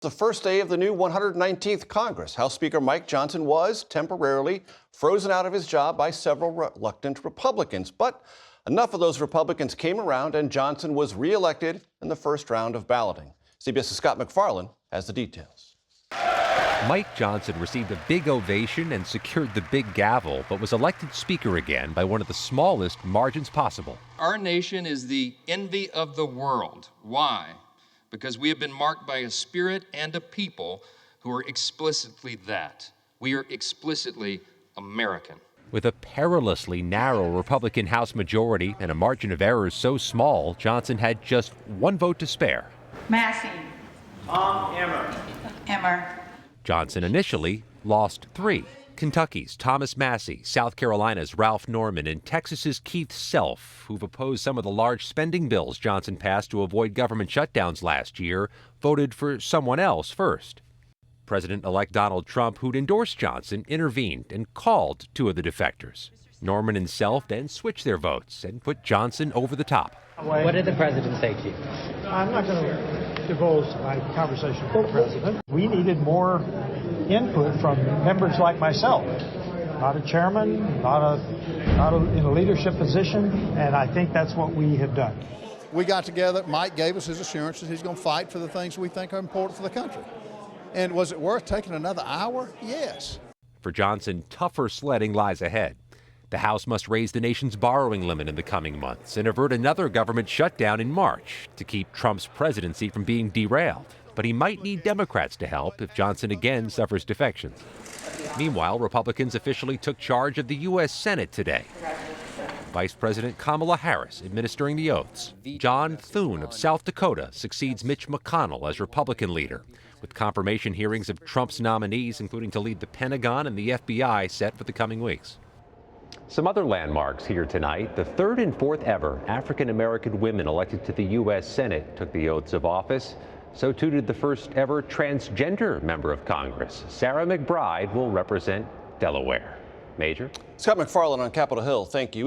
The first day of the new 119th Congress, House Speaker Mike Johnson was temporarily frozen out of his job by several reluctant Republicans. But enough of those Republicans came around and Johnson was reelected in the first round of balloting. CBS's Scott MacFarlane has the details. Mike Johnson received a big ovation and secured the big gavel, but was elected Speaker again by one of the smallest margins possible. Our nation is the envy of the world. Why? Because we have been marked by a spirit and a people who are explicitly that. We are explicitly American. With a perilously narrow Republican House majority and a margin of error so small, Johnson had just one vote to spare. Massey. Emmer. Emmer. Johnson initially lost three. Kentucky's Thomas Massey, South Carolina's Ralph Norman, and Texas's Keith Self, who've opposed some of the large spending bills Johnson passed to avoid government shutdowns last year, voted for someone else first. President-elect Donald Trump, who'd endorsed Johnson, intervened and called two of the defectors. Norman and Self then switched their votes and put Johnson over the top. What did the president say to you? I'm not going to divulge my conversation with the president. We needed more input from members like myself, not a chairman, not in a leadership position, and I think that's what we have done. We got together, Mike gave us his assurances he's going to fight for the things we think are important for the country. And was it worth taking another hour? Yes. For Johnson, tougher sledding lies ahead. The House must raise the nation's borrowing limit in the coming months and avert another government shutdown in March to keep Trump's presidency from being derailed. But he might need Democrats to help if Johnson again suffers defections. Meanwhile, Republicans officially took charge of the U.S. Senate today. Vice President Kamala Harris administering the oaths. John Thune of South Dakota succeeds Mitch McConnell as Republican leader, with confirmation hearings of Trump's nominees, including to lead the Pentagon and the FBI, set for the coming weeks. Some other landmarks here tonight. The third and fourth ever African-American women elected to the U.S. Senate took the oaths of office. So too did the first ever transgender member of Congress. Sarah McBride will represent Delaware. Major? Scott MacFarlane on Capitol Hill, thank you.